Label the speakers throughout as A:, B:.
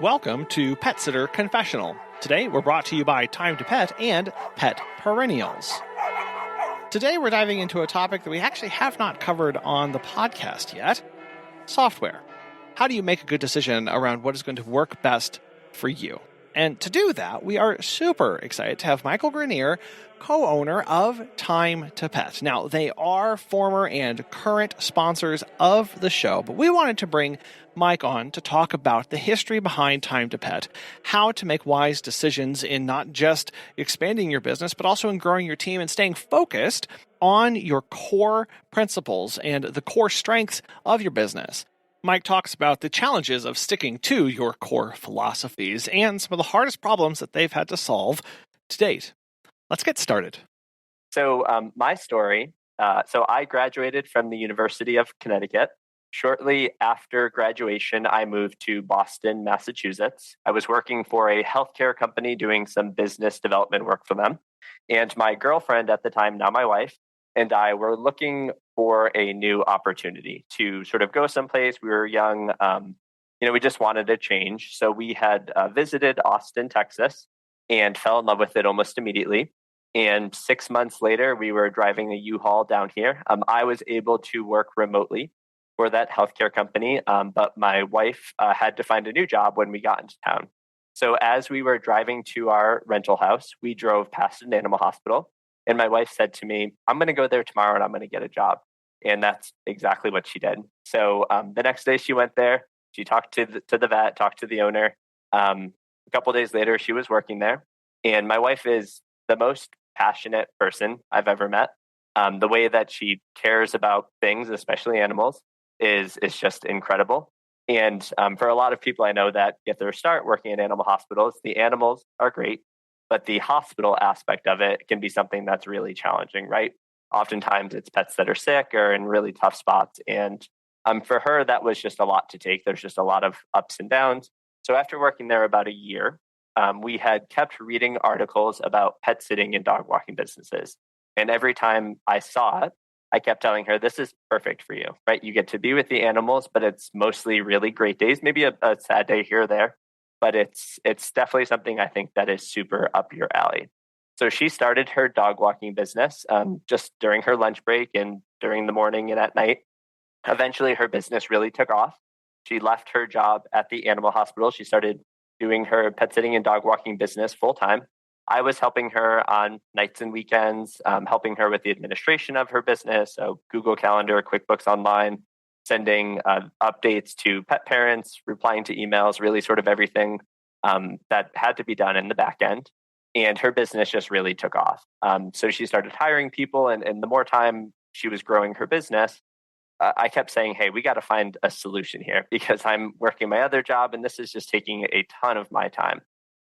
A: Welcome to Pet Sitter Confessional. Today we're brought to you by Time to Pet and Pet Perennials. Today we're diving into a topic that we actually have not covered on the podcast yet: software. How do you make a good decision around what is going to work best for you? And to do that, we are super excited to have Michael Grenier, co-owner of Time to Pet. Now, they are former and current sponsors of the show, but we wanted to bring Mike on to talk about the history behind Time to Pet, how to make wise decisions in not just expanding your business, but also in growing your team and staying focused on your core principles and the core strengths of your business. Mike talks about the challenges of sticking to your core philosophies and some of the hardest problems that they've had to solve to date. Let's get started.
B: So my story, so I graduated from the University of Connecticut. Shortly after graduation, I moved to Boston, Massachusetts. I was working for a healthcare company doing some business development work for them. And my girlfriend at the time, now my wife, and I were looking for a new opportunity to sort of go someplace. We were young. We just wanted a change. So we had visited Austin, Texas, and fell in love with it almost immediately. And 6 months later, we were driving a U-Haul down here. I was able to work remotely for that healthcare company, but my wife had to find a new job when we got into town. So as we were driving to our rental house, we drove past an animal hospital. And my wife said to me, "I'm going to go there tomorrow and I'm going to get a job." And that's exactly what she did. So the next day she went there. She talked to the vet, talked to the owner. A couple of days later, she was working there. And my wife is the most passionate person I've ever met. The way that she cares about things, especially animals, is just incredible. And for a lot of people I know that get their start working in animal hospitals, the animals are great, but the hospital aspect of it can be something that's really challenging, right? Oftentimes it's pets that are sick or in really tough spots. And for her, that was just a lot to take. There's just a lot of ups and downs. So after working there about a year, we had kept reading articles about pet sitting and dog walking businesses. And every time I saw it, I kept telling her, this is perfect for you, right? You get to be with the animals, but it's mostly really great days, maybe a sad day here or there. But it's definitely something I think that is super up your alley. So she started her dog walking business just during her lunch break and during the morning and at night. Eventually, her business really took off. She left her job at the animal hospital. She started doing her pet sitting and dog walking business full time. I was helping her on nights and weekends, helping her with the administration of her business. So Google Calendar, QuickBooks Online, sending updates to pet parents, replying to emails, really sort of everything that had to be done in the back end. And her business just really took off. So she started hiring people. And the more time she was growing her business, I kept saying, hey, we got to find a solution here because I'm working my other job and this is just taking a ton of my time.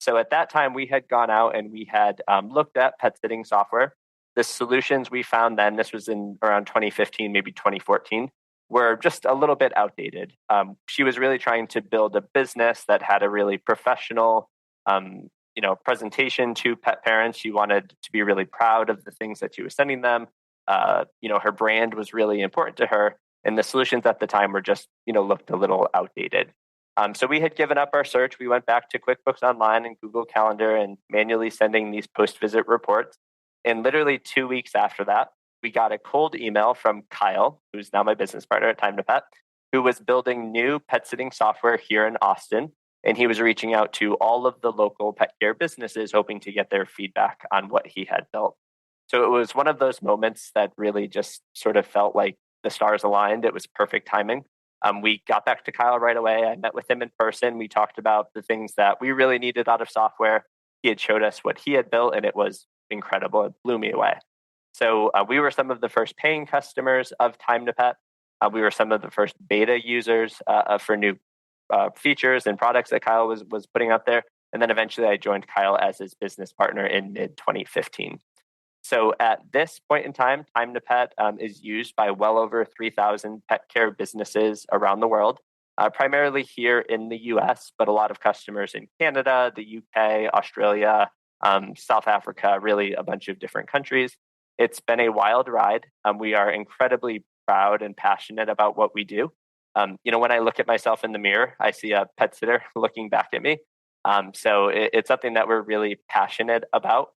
B: So at that time, we had gone out and we had looked at pet sitting software. The solutions we found then, this was in around 2015, maybe 2014, were just a little bit outdated. She was really trying to build a business that had a really professional, presentation to pet parents. She wanted to be really proud of the things that she was sending them. Her brand was really important to her, and the solutions at the time were just, looked a little outdated. So we had given up our search. We went back to QuickBooks Online and Google Calendar and manually sending these post-visit reports. And literally 2 weeks after that, we got a cold email from Kyle, who's now my business partner at Time to Pet, who was building new pet sitting software here in Austin. And he was reaching out to all of the local pet care businesses, hoping to get their feedback on what he had built. So it was one of those moments that really just sort of felt like the stars aligned. It was perfect timing. We got back to Kyle right away. I met with him in person. We talked about the things that we really needed out of software. He had showed us what he had built, and it was incredible. It blew me away. So we were some of the first paying customers of Time to Pet. We were some of the first beta users for new features and products that Kyle was putting out there. And then eventually I joined Kyle as his business partner in mid-2015. So at this point in time, Time to Pet is used by well over 3,000 pet care businesses around the world, primarily here in the US, but a lot of customers in Canada, the UK, Australia, South Africa, really a bunch of different countries. It's been a wild ride. We are incredibly proud and passionate about what we do. When I look at myself in the mirror, I see a pet sitter looking back at me. It's something that we're really passionate about.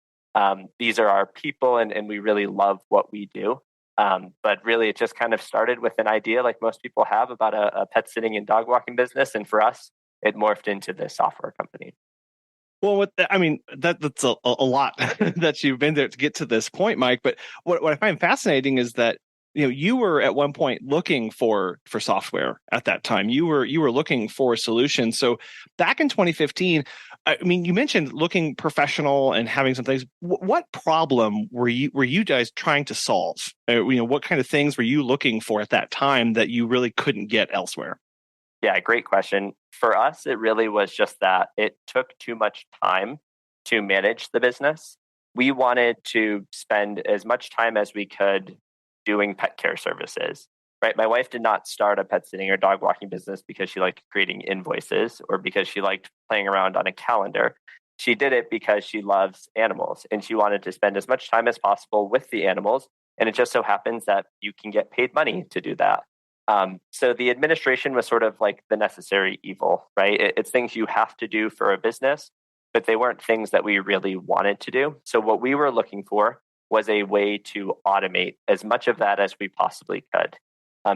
B: These are our people, and we really love what we do. But really, it just kind of started with an idea, like most people have, about a pet sitting and dog walking business. And for us, it morphed into this software company.
A: Well, that's a lot that you've been there to get to this point, Mike. But what I find fascinating is that you were at one point looking for software at that time. You were looking for a solution. So back in 2015, I mean, you mentioned looking professional and having some things. What problem were you guys trying to solve? What kind of things were you looking for at that time that you really couldn't get elsewhere?
B: Yeah, great question. For us, it really was just that it took too much time to manage the business. We wanted to spend as much time as we could doing pet care services, right? My wife did not start a pet sitting or dog walking business because she liked creating invoices or because she liked playing around on a calendar. She did it because she loves animals and she wanted to spend as much time as possible with the animals. And it just so happens that you can get paid money to do that. So the administration was sort of like the necessary evil, right? It's things you have to do for a business, but they weren't things that we really wanted to do. So what we were looking for was a way to automate as much of that as we possibly could.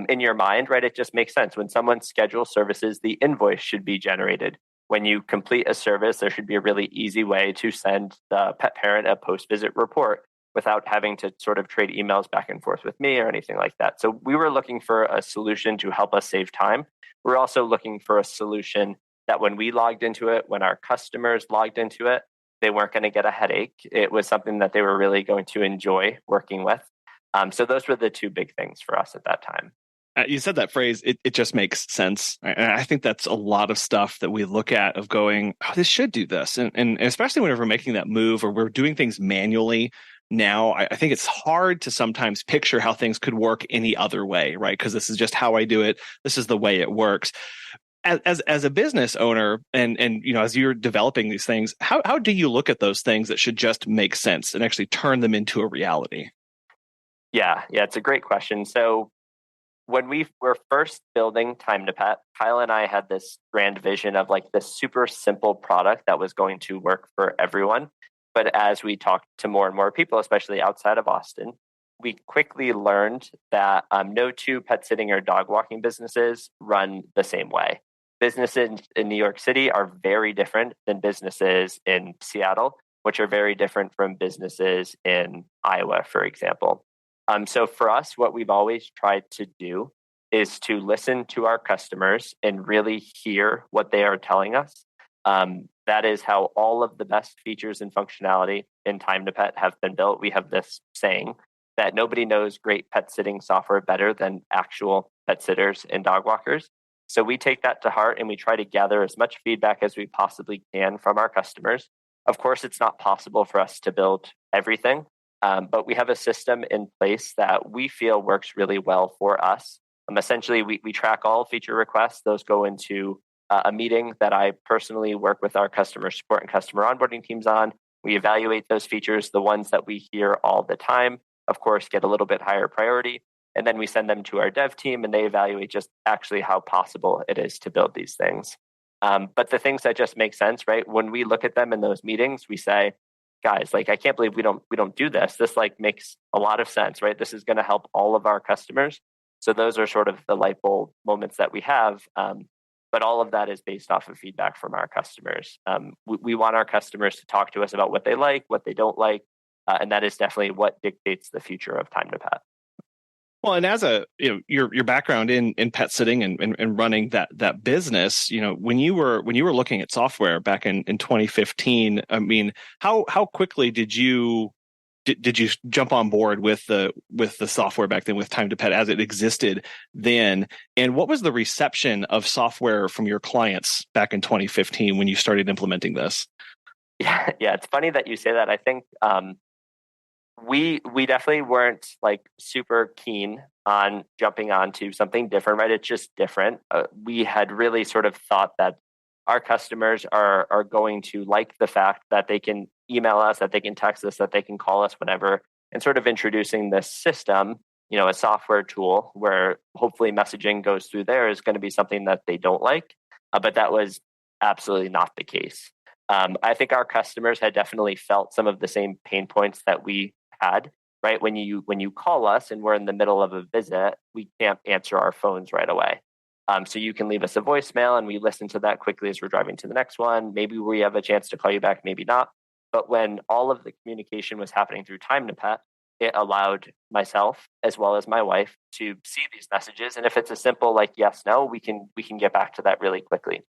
B: In your mind, right, it just makes sense. When someone schedules services, the invoice should be generated. When you complete a service, there should be a really easy way to send the pet parent a post-visit report without having to sort of trade emails back and forth with me or anything like that. So we were looking for a solution to help us save time. We're also looking for a solution that when we logged into it, when our customers logged into it, they weren't going to get a headache. It was something that they were really going to enjoy working with. So those were the two big things for us at that time.
A: You said that phrase, it just makes sense. And I think that's a lot of stuff that we look at of going, oh, this should do this. And especially whenever we're making that move or we're doing things manually now, I think it's hard to sometimes picture how things could work any other way, right? Because this is just how I do it. This is the way it works. As a business owner and as you're developing these things, how do you look at those things that should just make sense and actually turn them into a reality?
B: Yeah, it's a great question. So when we were first building Time to Pet, Kyle and I had this grand vision of like this super simple product that was going to work for everyone. But as we talked to more and more people, especially outside of Austin, we quickly learned that no two pet sitting or dog walking businesses run the same way. Businesses in New York City are very different than businesses in Seattle, which are very different from businesses in Iowa, for example. So for us, what we've always tried to do is to listen to our customers and really hear what they are telling us. That is how all of the best features and functionality in Time to Pet have been built. We have this saying that nobody knows great pet sitting software better than actual pet sitters and dog walkers. So we take that to heart and we try to gather as much feedback as we possibly can from our customers. Of course, it's not possible for us to build everything, but we have a system in place that we feel works really well for us. Essentially, we track all feature requests. Those go into a meeting that I personally work with our customer support and customer onboarding teams on. We evaluate those features, the ones that we hear all the time, of course, get a little bit higher priority. And then we send them to our dev team and they evaluate just actually how possible it is to build these things. But the things that just make sense, right? When we look at them in those meetings, we say, guys, like, I can't believe we don't do this. This like makes a lot of sense, right? This is going to help all of our customers. So those are sort of the light bulb moments that we have. But all of that is based off of feedback from our customers. We want our customers to talk to us about what they like, what they don't like. And that is definitely what dictates the future of Time to Pet.
A: Well, and as your background in pet sitting and running that business, when you were looking at software back in 2015, I mean, how quickly did you jump on board with the software back then, with Time to Pet as it existed then? And what was the reception of software from your clients back in 2015 when you started implementing this?
B: Yeah, it's funny that you say that. I think we definitely weren't like super keen on jumping onto something different, right? It's just different. We had really sort of thought that our customers are going to like the fact that they can email us, that they can text us, that they can call us whenever, and sort of introducing this system a software tool where hopefully messaging goes through there is going to be something that they don't like. But that was absolutely not the case. I think our customers had definitely felt some of the same pain points that we had. Right, when you call us and we're in the middle of a visit, we can't answer our phones right away. So you can leave us a voicemail and we listen to that quickly as we're driving to the next one. Maybe we have a chance to call you back, maybe not. But when all of the communication was happening through Time to Pet, it allowed myself as well as my wife to see these messages. And if it's a simple like yes, no, we can get back to that really quickly.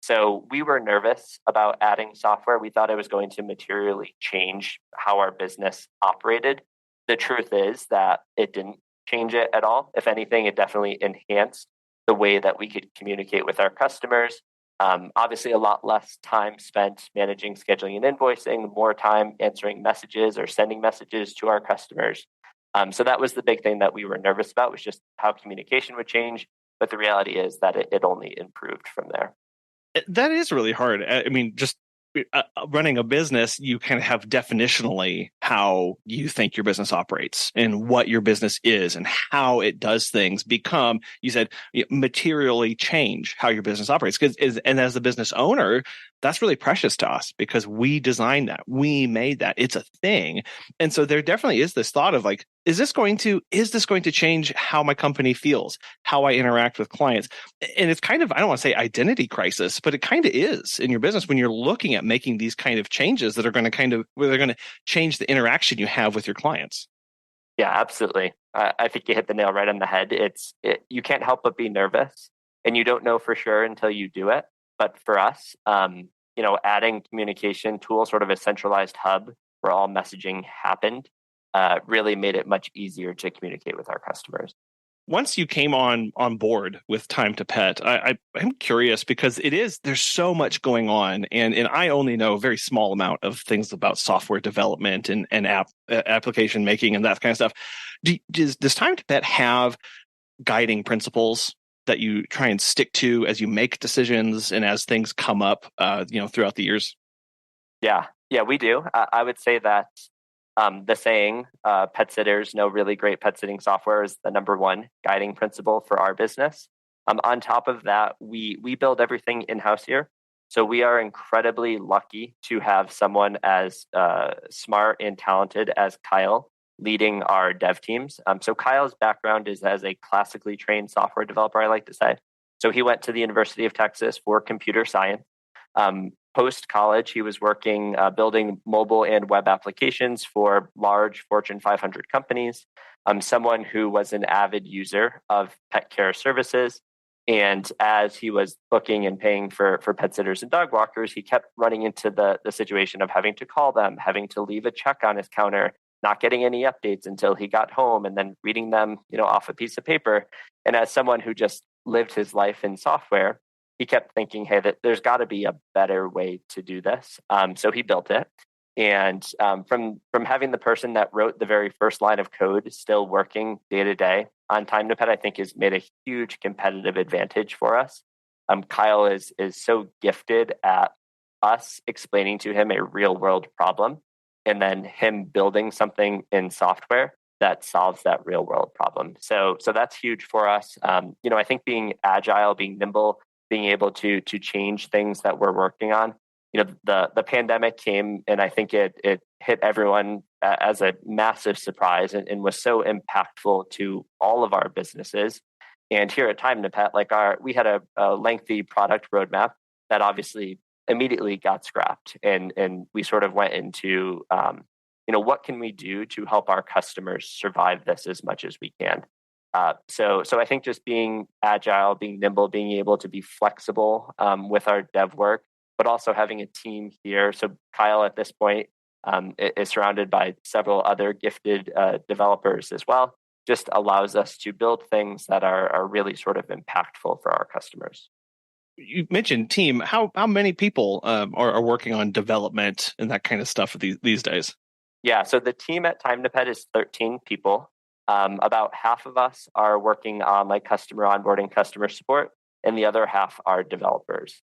B: So we were nervous about adding software. We thought it was going to materially change how our business operated. The truth is that it didn't change it at all. If anything, it definitely enhanced the way that we could communicate with our customers. Obviously, a lot less time spent managing, scheduling, and invoicing, more time answering messages or sending messages to our customers. So that was the big thing that we were nervous about, was just how communication would change. But the reality is that it only improved from there.
A: That is really hard. I mean, just running a business, you kind of have definitionally how you think your business operates and what your business is and how it does things become, you said, materially change how your business operates. And as the business owner, that's really precious to us because we designed that. We made that. It's a thing. And so there definitely is this thought of like, is this going to change how my company feels, how I interact with clients? And it's kind of, I don't want to say identity crisis, but it kind of is in your business when you're looking at making these kind of changes that are going to where they're going to change the interaction you have with your clients.
B: Yeah, absolutely. I think you hit the nail right on the head. You can't help but be nervous, and you don't know for sure until you do it. But for us, adding communication tools, sort of a centralized hub where all messaging happened, really made it much easier to communicate with our customers.
A: Once you came on board with Time to Pet, I'm curious because there's so much going on, and I only know a very small amount of things about software development and application making and that kind of stuff. Does Time to Pet have guiding principles that you try and stick to as you make decisions and as things come up, throughout the years?
B: Yeah, we do. I would say that the saying, pet sitters know really great pet sitting software, is the number one guiding principle for our business. On top of that, we build everything in-house here. So we are incredibly lucky to have someone as smart and talented as Kyle leading our dev teams. So Kyle's background is as a classically trained software developer, I like to say. So he went to the University of Texas for computer science. Post college, he was working building mobile and web applications for large Fortune 500 companies. Someone who was an avid user of pet care services. And as he was booking and paying for pet sitters and dog walkers, he kept running into the situation of having to call them, having to leave a check on his counter, not getting any updates until he got home, and then reading them, off a piece of paper. And as someone who just lived his life in software, he kept thinking, hey, that there's got to be a better way to do this. So he built it. And from having the person that wrote the very first line of code still working day to day on Time to Pet, I think has made a huge competitive advantage for us. Kyle is so gifted at us explaining to him a real world problem and then him building something in software that solves that real world problem. So that's huge for us. I think being agile, being nimble, being able to change things that we're working on. The pandemic came, and I think it hit everyone as a massive surprise and was so impactful to all of our businesses. And here at Time to Pet, we had a lengthy product roadmap that obviously immediately got scrapped, and we sort of went into what can we do to help our customers survive this as much as we can. So I think just being agile, being nimble, being able to be flexible with our dev work, but also having a team here. So Kyle at this point is surrounded by several other gifted developers as well, just allows us to build things that are really sort of impactful for our customers.
A: You mentioned team. How many people are working on development and that kind of stuff these days?
B: Yeah, so the team at Time to Pet is 13 people. About half of us are working on customer onboarding, customer support, and the other half are developers.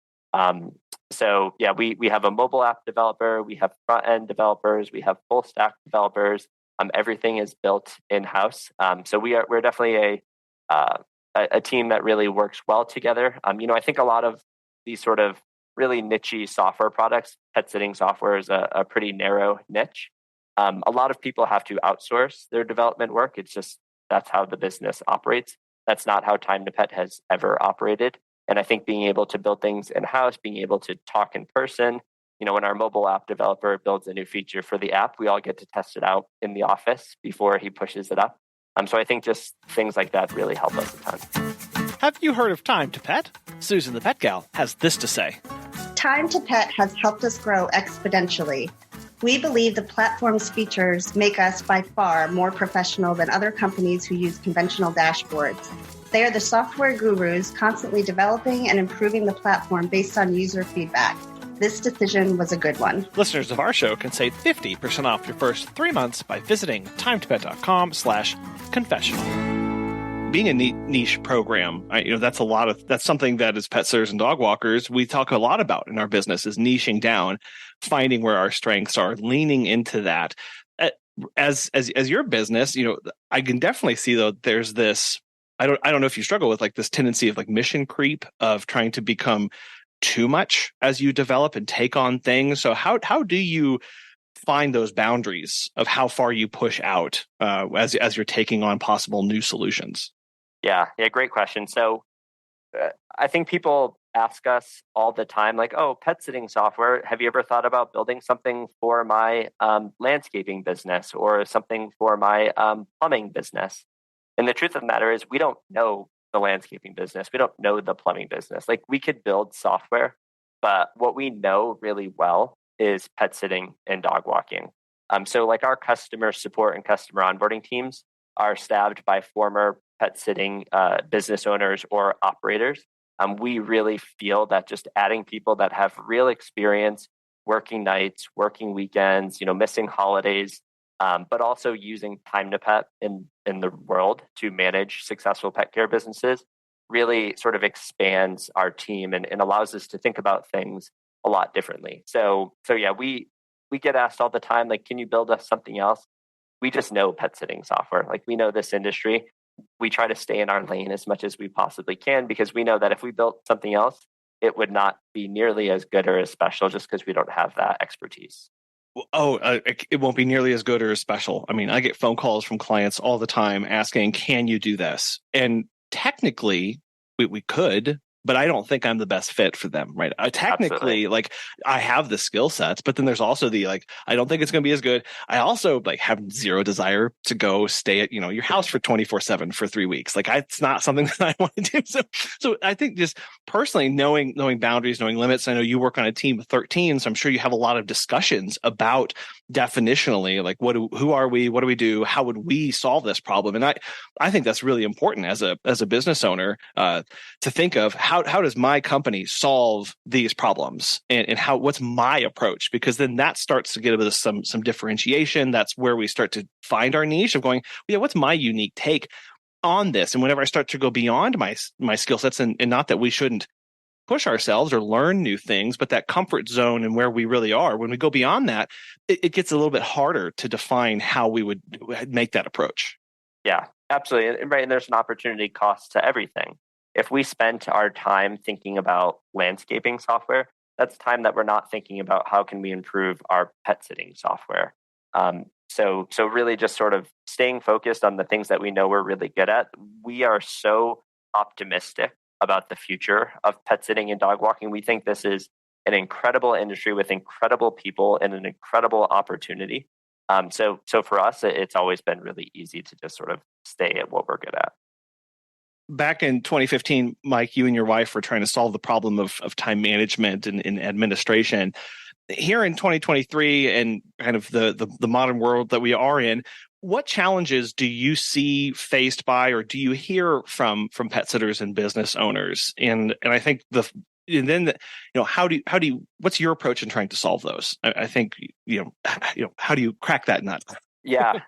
B: So yeah, we have a mobile app developer, we have front end developers, we have full stack developers, Everything is built in-house. So we're definitely a team that really works well together. I think a lot of these sort of really niche-y software products, pet sitting software is a pretty narrow niche. A lot of people have to outsource their development work. It's just that's how the business operates. That's not how Time to Pet has ever operated. And I think being able to build things in-house, being able to talk in person, when our mobile app developer builds a new feature for the app, we all get to test it out in the office before he pushes it up. So I think just things like that really help us a ton.
A: Have you heard of Time to Pet? Susan the Pet Gal has this to say.
C: Time to Pet has helped us grow exponentially. We believe the platform's features make us by far more professional than other companies who use conventional dashboards. They are the software gurus constantly developing and improving the platform based on user feedback. This decision was a good one.
A: Listeners of our show can save 50% off your first 3 months by visiting timetopet.com/confessional. Being a niche program, that's something that as pet sitters and dog walkers, we talk a lot about in our business is niching down, finding where our strengths are, leaning into that. As your business, I can definitely see though there's this. I don't know if you struggle with like this tendency of like mission creep of trying to become too much as you develop and take on things. So how do you find those boundaries of how far you push out as you're taking on possible new solutions?
B: Yeah, great question. So I think people ask us all the time, like, oh, pet sitting software, have you ever thought about building something for my landscaping business or something for my plumbing business? And the truth of the matter is we don't know the landscaping business. We don't know the plumbing business. Like we could build software, but what we know really well is pet sitting and dog walking. So like our customer support and customer onboarding teams are staffed by former pet sitting business owners or operators. We really feel that just adding people that have real experience working nights, working weekends, missing holidays, but also using Time to Pet in the world to manage successful pet care businesses really sort of expands our team and allows us to think about things a lot differently. So yeah, we get asked all the time, like, can you build us something else? We just know pet sitting software. Like we know this industry. We try to stay in our lane as much as we possibly can because we know that if we built something else, it would not be nearly as good or as special just because we don't have that expertise.
A: It won't be nearly as good or as special. I mean, I get phone calls from clients all the time asking, can you do this? And technically, we could, but I don't think I'm the best fit for them, right? Technically, like I have the skill sets, but then there's also the like, I don't think it's going to be as good. I also like have zero desire to go stay at, your house for 24/7 for 3 weeks. Like it's not something that I want to do. So I think just personally knowing boundaries, knowing limits. I know you work on a team of 13, so I'm sure you have a lot of discussions about definitionally, like who are we? What do we do? How would we solve this problem? And I think that's really important as a business owner to think of how does my company solve these problems and what's my approach? Because then that starts to get a bit of some differentiation. That's where we start to find our niche of going, yeah, what's my unique take on this? And whenever I start to go beyond my skill sets, and not that we shouldn't push ourselves or learn new things, but that comfort zone and where we really are, when we go beyond that, it gets a little bit harder to define how we would make that approach.
B: Yeah, absolutely. And there's an opportunity cost to everything. If we spent our time thinking about landscaping software, that's time that we're not thinking about how can we improve our pet sitting software. So really just sort of staying focused on the things that we know we're really good at. We are so optimistic about the future of pet sitting and dog walking. We think this is an incredible industry with incredible people and an incredible opportunity. So for us, it's always been really easy to just sort of stay at what we're good at.
A: Back in 2015, Mike, you and your wife were trying to solve the problem of time management and administration. Here in 2023 and kind of the modern world that we are in, what challenges do you see faced by, or do you hear from pet sitters and business owners? And I think how do you what's your approach in trying to solve those? I think how do you crack that nut?
B: Yeah.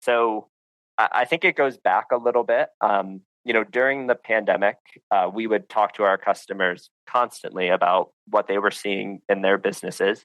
B: So I think it goes back a little bit. During the pandemic, we would talk to our customers constantly about what they were seeing in their businesses.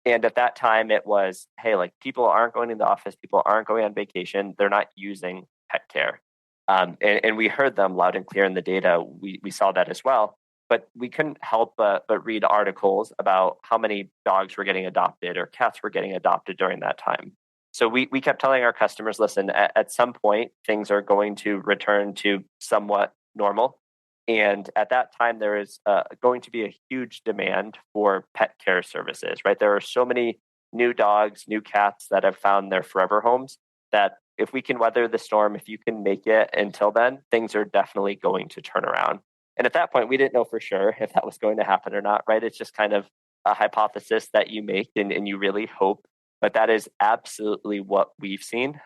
B: And at that time, it was, hey, like people aren't going to the office, people aren't going on vacation, they're not using pet care. And we heard them loud and clear in the data. We saw that as well. But we couldn't help but read articles about how many dogs were getting adopted or cats were getting adopted during that time. So we kept telling our customers, listen, at some point, things are going to return to somewhat normal. And at that time, there is going to be a huge demand for pet care services, right? There are so many new dogs, new cats that have found their forever homes that if we can weather the storm, if you can make it until then, things are definitely going to turn around. And at that point, we didn't know for sure if that was going to happen or not, right? It's just kind of a hypothesis that you make and you really hope. But that is absolutely what we've seen.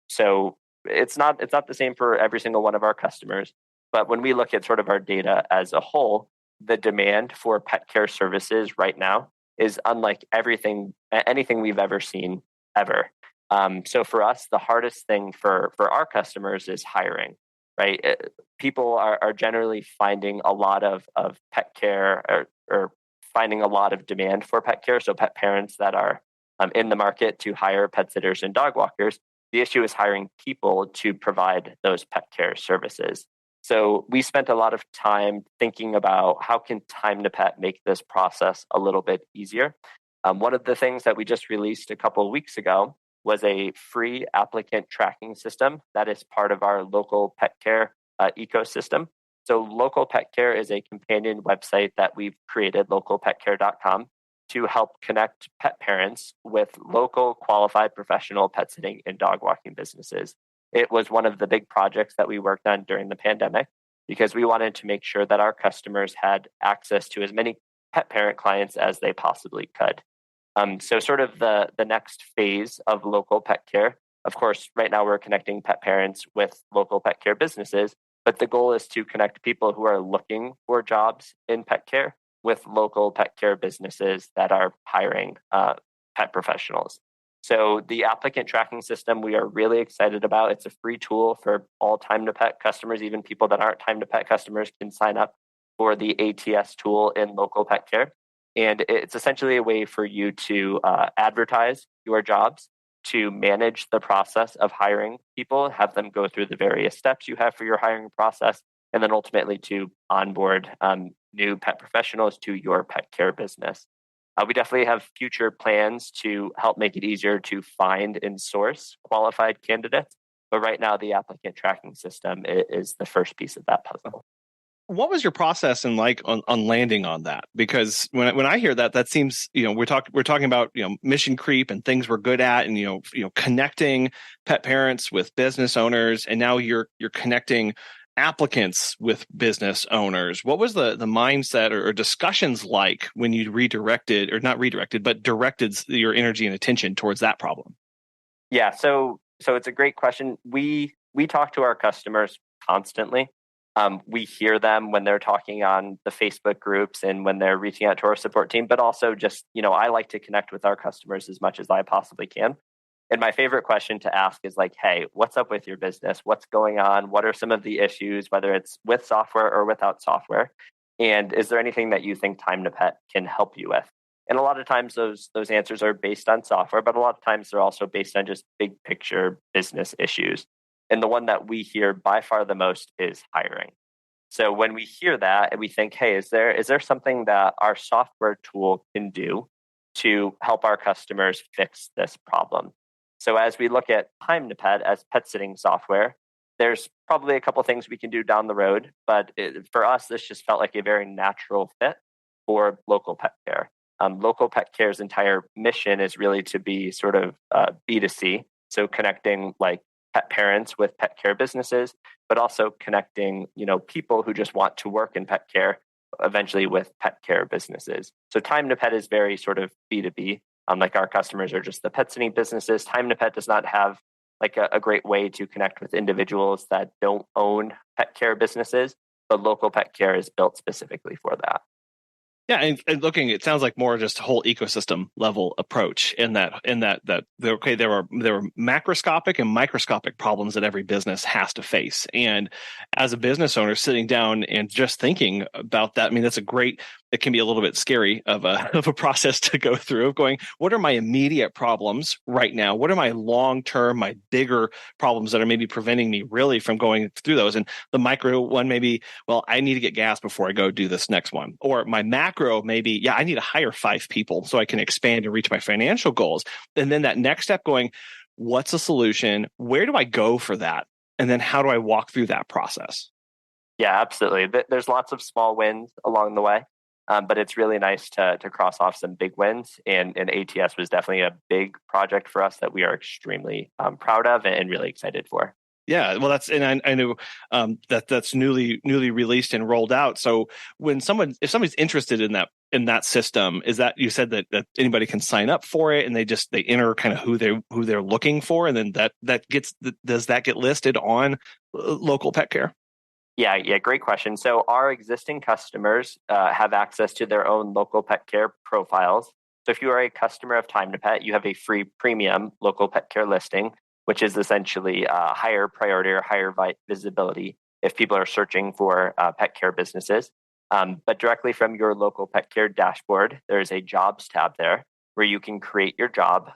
B: So it's not the same for every single one of our customers. But when we look at sort of our data as a whole, the demand for pet care services right now is unlike anything we've ever seen ever. So for us, the hardest thing for our customers is hiring, right? People are generally finding a lot of pet care or finding a lot of demand for pet care. So pet parents that are in the market to hire pet sitters and dog walkers. The issue is hiring people to provide those pet care services. So we spent a lot of time thinking about how can Time to Pet make this process a little bit easier. One of the things that we just released a couple of weeks ago was a free applicant tracking system that is part of our local pet care ecosystem. So Local Pet Care is a companion website that we've created, localpetcare.com, to help connect pet parents with local qualified professional pet sitting and dog walking businesses. It was one of the big projects that we worked on during the pandemic because we wanted to make sure that our customers had access to as many pet parent clients as they possibly could. So sort of the next phase of local pet care, of course, right now we're connecting pet parents with local pet care businesses, but the goal is to connect people who are looking for jobs in pet care with local pet care businesses that are hiring pet professionals. So the applicant tracking system we are really excited about. It's a free tool for all Time to Pet customers. Even people that aren't Time to Pet customers can sign up for the ATS tool in Local Pet Care. And it's essentially a way for you to advertise your jobs, to manage the process of hiring people, have them go through the various steps you have for your hiring process, and then ultimately to onboard new pet professionals to your pet care business. We definitely have future plans to help make it easier to find and source qualified candidates. But right now, the applicant tracking system is the first piece of that puzzle.
A: What was your process and like on landing on that? Because when I hear that seems, we're talking about, mission creep and things we're good at and, connecting pet parents with business owners. And now you're connecting applicants with business owners. What was the mindset or discussions like when you directed your energy and attention towards that problem?
B: Yeah, so it's a great question. We talk to our customers constantly. We hear them when they're talking on the Facebook groups and when they're reaching out to our support team, but also just, I like to connect with our customers as much as I possibly can. And my favorite question to ask is like, hey, what's up with your business? What's going on? What are some of the issues, whether it's with software or without software? And is there anything that you think Time to Pet can help you with? And a lot of times those answers are based on software, but a lot of times they're also based on just big picture business issues. And the one that we hear by far the most is hiring. So when we hear that and we think, hey, is there something that our software tool can do to help our customers fix this problem? So as we look at Time to Pet as pet sitting software, there's probably a couple things we can do down the road. But for us, this just felt like a very natural fit for Local Pet Care. Local Pet Care's entire mission is really to be sort of B2C. So connecting like pet parents with pet care businesses, but also connecting, people who just want to work in pet care eventually with pet care businesses. So Time to Pet is very sort of B2B. Like our customers are just the pet sitting businesses. Time to Pet does not have like a great way to connect with individuals that don't own pet care businesses, but Local Pet Care is built specifically for that.
A: Yeah, and looking, it sounds like more just a whole ecosystem level approach in that there were macroscopic and microscopic problems that every business has to face. And as a business owner sitting down and just thinking about that, I mean, that's a great it can be a little bit scary of a of a process to go through, of going, what are my immediate problems right now? What are my long-term, my bigger problems that are maybe preventing me really from going through those? And the micro one maybe, well, I need to get gas before I go do this next one. Or my macro maybe, yeah, I need to hire 5 people so I can expand and reach my financial goals. And then that next step going, what's a solution? Where do I go for that? And then how do I walk through that process?
B: Yeah, absolutely. There's lots of small wins along the way. But it's really nice to cross off some big wins. And ATS was definitely a big project for us that we are extremely proud of and really excited for.
A: Yeah, well, I know that's newly released and rolled out. So if somebody's interested in that system, is that, you said that anybody can sign up for it and they enter kind of who they're looking for, and then does that get listed on local pet care?
B: Yeah, great question. So our existing customers have access to their own local pet care profiles. So if you are a customer of Time to Pet, you have a free premium local pet care listing, which is essentially higher priority or higher visibility if people are searching for pet care businesses. But directly from your local pet care dashboard, there's a jobs tab there where you can create your job.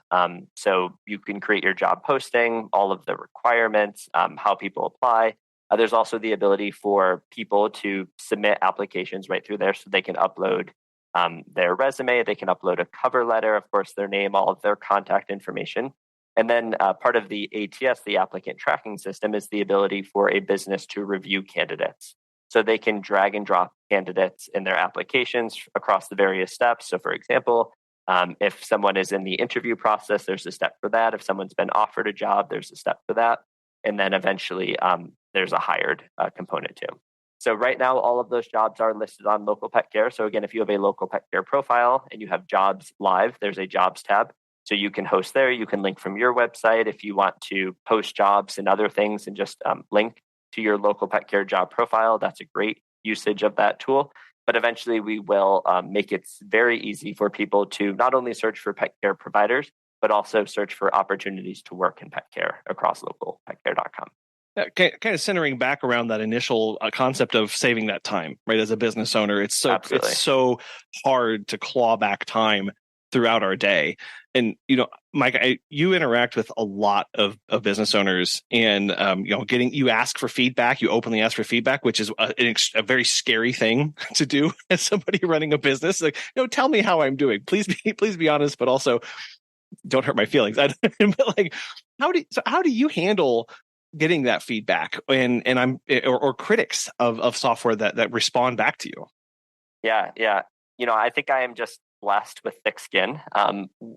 B: So you can create your job posting, all of the requirements, how people apply. There's also the ability for people to submit applications right through there, so they can upload their resume, they can upload a cover letter, of course, their name, all of their contact information. And then part of the ATS, the applicant tracking system, is the ability for a business to review candidates. So they can drag and drop candidates in their applications across the various steps. So for example, if someone is in the interview process, there's a step for that. If someone's been offered a job, there's a step for that. And then eventually there's a hired component too. So right now, all of those jobs are listed on local pet care. So again, if you have a local pet care profile and you have jobs live, there's a jobs tab. So you can host there. You can link from your website if you want to post jobs and other things, and just link to your local pet care job profile. That's a great usage of that tool. But eventually we will make it very easy for people to not only search for pet care providers, but also search for opportunities to work in pet care across localpetcare.com.
A: Kind of centering back around that initial concept of saving that time, right? As a business owner, it's so hard to claw back time throughout our day. And Mike, you interact with a lot of business owners, and you ask for feedback. You openly ask for feedback, which is a very scary thing to do as somebody running a business. Like, tell me how I'm doing. Please be honest, but also don't hurt my feelings. But like, how do you handle getting that feedback or critics of software that respond back to you?
B: Yeah. I think I am just blessed with thick skin.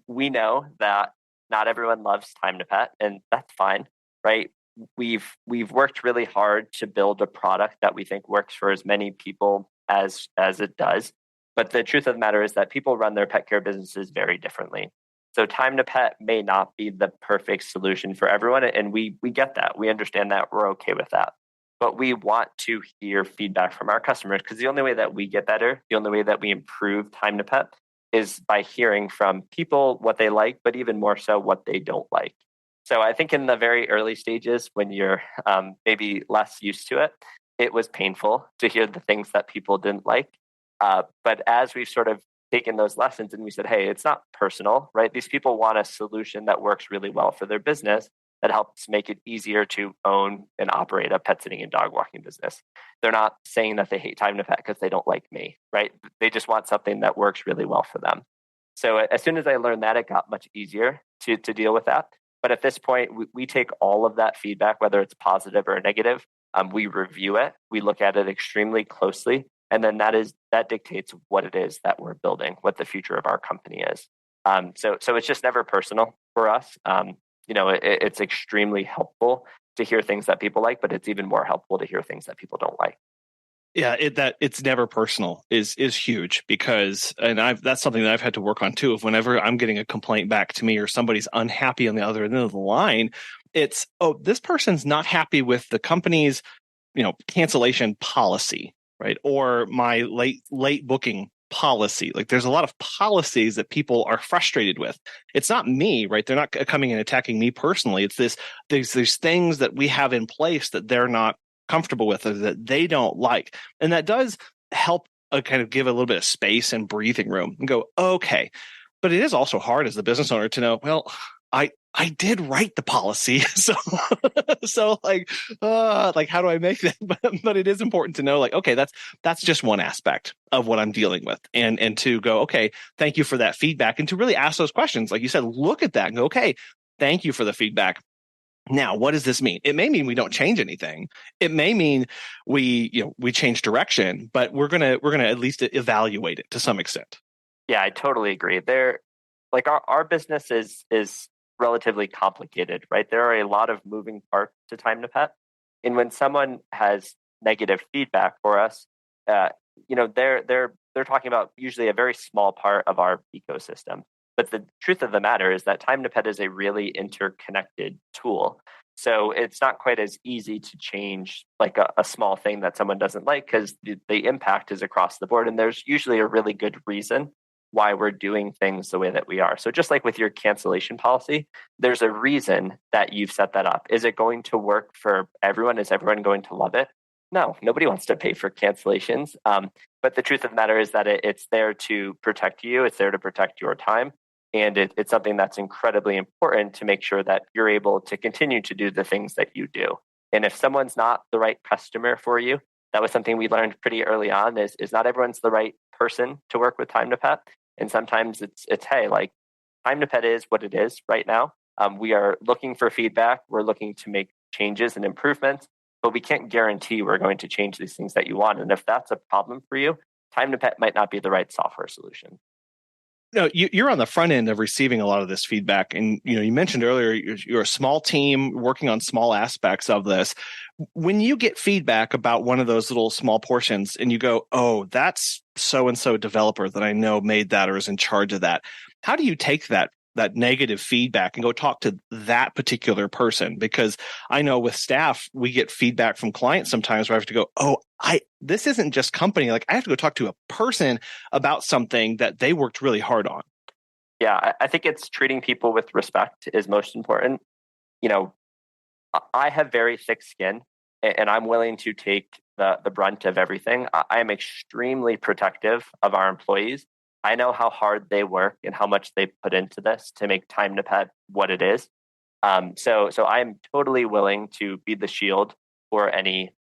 B: We know that not everyone loves Time to Pet, and that's fine, right? We've worked really hard to build a product that we think works for as many people as it does. But the truth of the matter is that people run their pet care businesses very differently. So Time to Pet may not be the perfect solution for everyone, and we get that. We understand that. We're okay with that. But we want to hear feedback from our customers, because the only way that we get better, the only way that we improve Time to Pet, is by hearing from people what they like, but even more so what they don't like. So I think in the very early stages, when you're maybe less used to it, it was painful to hear the things that people didn't like. But as we've sort of taken those lessons and we said, hey, it's not personal, right? These people want a solution that works really well for their business, that helps make it easier to own and operate a pet sitting and dog walking business. They're not saying that they hate Time to Pet because they don't like me, right? They just want something that works really well for them. So as soon as I learned that, it got much easier to deal with that. But at this point, we take all of that feedback, whether it's positive or negative, we review it, we look at it extremely closely, and then that dictates what it is that we're building, what the future of our company is. So it's just never personal for us. It's extremely helpful to hear things that people like, but it's even more helpful to hear things that people don't like.
A: Yeah, that it's never personal is huge, because, and that's something that I've had to work on too. Of whenever I'm getting a complaint back to me or somebody's unhappy on the other end of the line, it's, this person's not happy with the company's, cancellation policy, right? Or my late booking policy. Like, there's a lot of policies that people are frustrated with. It's not me, right? They're not coming and attacking me personally. It's these things that we have in place that they're not comfortable with, or that they don't like. And that does help kind of give a little bit of space and breathing room and go, okay. But it is also hard as the business owner to know, well, I did write the policy. So, like, how do I make that? But it is important to know, like, okay, that's just one aspect of what I'm dealing with. And to go, okay, thank you for that feedback. And to really ask those questions. Like you said, look at that and go, okay, thank you for the feedback. Now, what does this mean? It may mean we don't change anything. It may mean we change direction, but we're gonna at least evaluate it to some extent.
B: Yeah, I totally agree. Like our business is relatively complicated, right? There are a lot of moving parts to Time to Pet, and when someone has negative feedback for us, they're talking about usually a very small part of our ecosystem. But the truth of the matter is that Time to Pet is a really interconnected tool. So it's not quite as easy to change like a small thing that someone doesn't like, because the impact is across the board. And there's usually a really good reason why we're doing things the way that we are. So just like with your cancellation policy, there's a reason that you've set that up. Is it going to work for everyone? Is everyone going to love it? No, nobody wants to pay for cancellations. But the truth of the matter is that it's there to protect you. It's there to protect your time. And it's something that's incredibly important to make sure that you're able to continue to do the things that you do. And if someone's not the right customer for you, that was something we learned pretty early on, is not everyone's the right person to work with Time to Pet. And sometimes it's hey, like, Time to Pet is what it is right now. We are looking for feedback. We're looking to make changes and improvements, but we can't guarantee we're going to change these things that you want. And if that's a problem for you, Time to Pet might not be the right software solution.
A: No, you're on the front end of receiving a lot of this feedback, and you mentioned earlier you're a small team working on small aspects of this. When you get feedback about one of those little small portions, and you go, "Oh, that's so and so developer that I know made that or is in charge of that," how do you take that negative feedback and go talk to that particular person? Because I know with staff, we get feedback from clients sometimes where I have to go, oh, this isn't just company. Like, I have to go talk to a person about something that they worked really hard on.
B: Yeah, I think it's treating people with respect is most important. I have very thick skin, and I'm willing to take the brunt of everything. I am extremely protective of our employees. I know how hard they work and how much they put into this to make Time to Pet what it is. So I'm totally willing to be the shield for any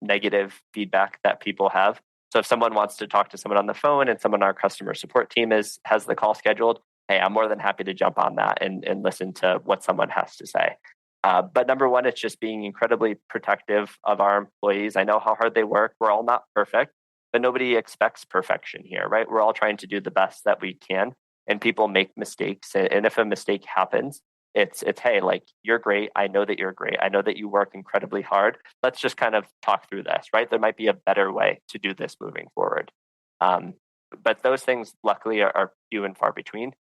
B: negative feedback that people have. So if someone wants to talk to someone on the phone and someone on our customer support team has the call scheduled, hey, I'm more than happy to jump on that and listen to what someone has to say. But number one, it's just being incredibly protective of our employees. I know how hard they work. We're all not perfect, but nobody expects perfection here, right? We're all trying to do the best that we can, and people make mistakes. And if a mistake happens, it's hey, like, you're great. I know that you're great. I know that you work incredibly hard. Let's just kind of talk through this, right? There might be a better way to do this moving forward. But those things, luckily, are few and far between.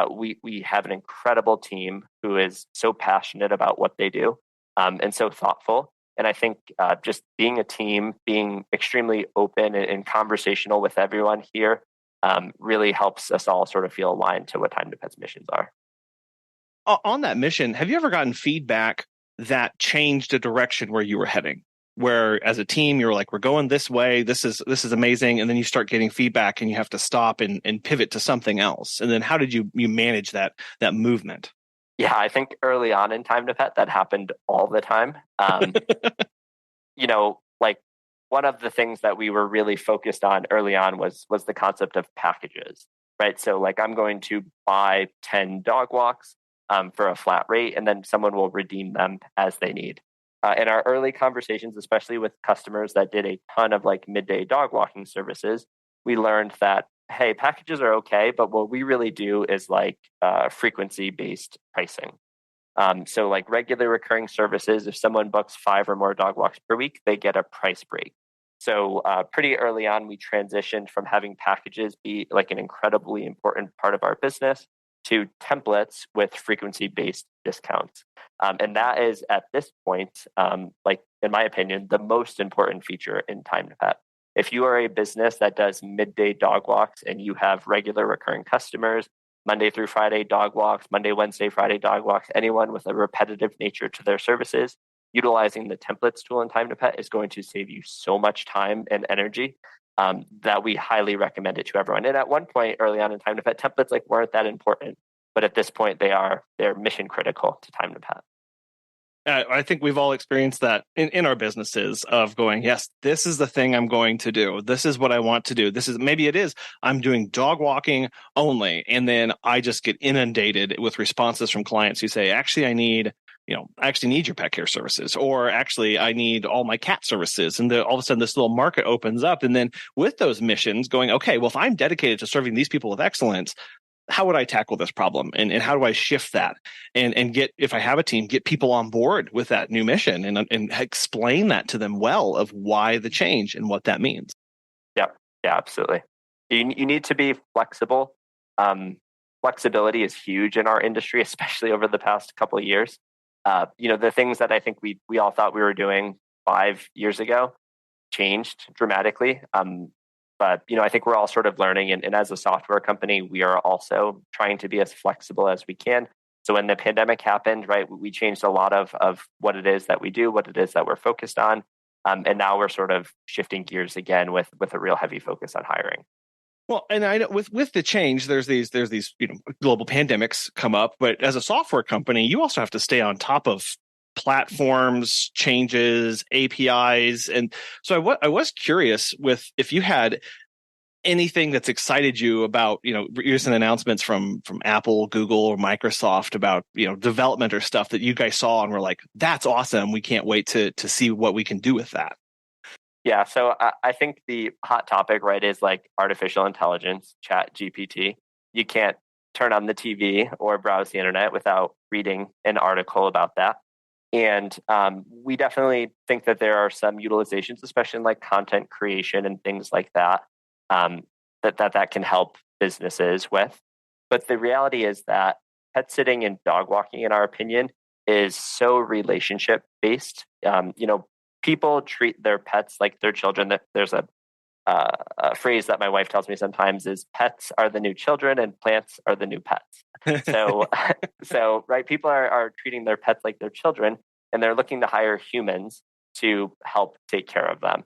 B: We have an incredible team who is so passionate about what they do, and so thoughtful. And I think just being a team, being extremely open and conversational with everyone here really helps us all sort of feel aligned to what Time to Pet's missions are.
A: On that mission, have you ever gotten feedback that changed a direction where you were heading? Where as a team, you're like, we're going this way, this is amazing. And then you start getting feedback and you have to stop and pivot to something else. And then how did you manage that movement?
B: Yeah, I think early on in Time to Pet, that happened all the time. Like, one of the things that we were really focused on early on was the concept of packages, right? So like, I'm going to buy 10 dog walks for a flat rate, and then someone will redeem them as they need. In our early conversations, especially with customers that did a ton of like midday dog walking services, we learned that, hey, packages are okay, but what we really do is like frequency-based pricing. So like regular recurring services, if someone books 5 or more dog walks per week, they get a price break. So pretty early on, we transitioned from having packages be like an incredibly important part of our business to templates with frequency-based discounts. And that is, at this point, like, in my opinion, the most important feature in Time to Pet. If you are a business that does midday dog walks and you have regular recurring customers, Monday through Friday dog walks, Monday, Wednesday, Friday dog walks, anyone with a repetitive nature to their services, utilizing the templates tool in Time to Pet is going to save you so much time and energy. that we highly recommend it to everyone. And at one point early on in Time to Pet, templates weren't that important, but at this point they're mission critical to Time to Pet.
A: I think we've all experienced that in our businesses of going, yes, this is the thing I'm going to do. This is what I want to do. I'm doing dog walking only. And then I just get inundated with responses from clients who say, actually, I actually need your pet care services, or actually I need all my cat services. And all of a sudden this little market opens up. And then with those missions going, okay, well, if I'm dedicated to serving these people with excellence, how would I tackle this problem? And how do I shift that and get, if I have a team, get people on board with that new mission and explain that to them well of why the change and what that means.
B: Yeah, absolutely. You need to be flexible. Flexibility is huge in our industry, especially over the past couple of years. The things that I think we all thought we were doing 5 years ago changed dramatically. But I think we're all sort of learning, and as a software company, we are also trying to be as flexible as we can. So when the pandemic happened, right, we changed a lot of what it is that we do, what it is that we're focused on, and now we're sort of shifting gears again with a real heavy focus on hiring.
A: Well, and I know with the change, there's these global pandemics come up, but as a software company, you also have to stay on top of platforms, changes, APIs. And so I was curious if you had anything that's excited you about, recent announcements from Apple, Google, or Microsoft about, development or stuff that you guys saw and were like, that's awesome. We can't wait to see what we can do with that.
B: Yeah. So I think the hot topic, right, is artificial intelligence, Chat GPT. You can't turn on the TV or browse the internet without reading an article about that. And we definitely think that there are some utilizations, especially in content creation and things like that, that can help businesses with. But the reality is that pet sitting and dog walking, in our opinion, is so relationship based. People treat their pets like their children. There's a phrase that my wife tells me sometimes is pets are the new children and plants are the new pets. So right, people are treating their pets like their children, and they're looking to hire humans to help take care of them.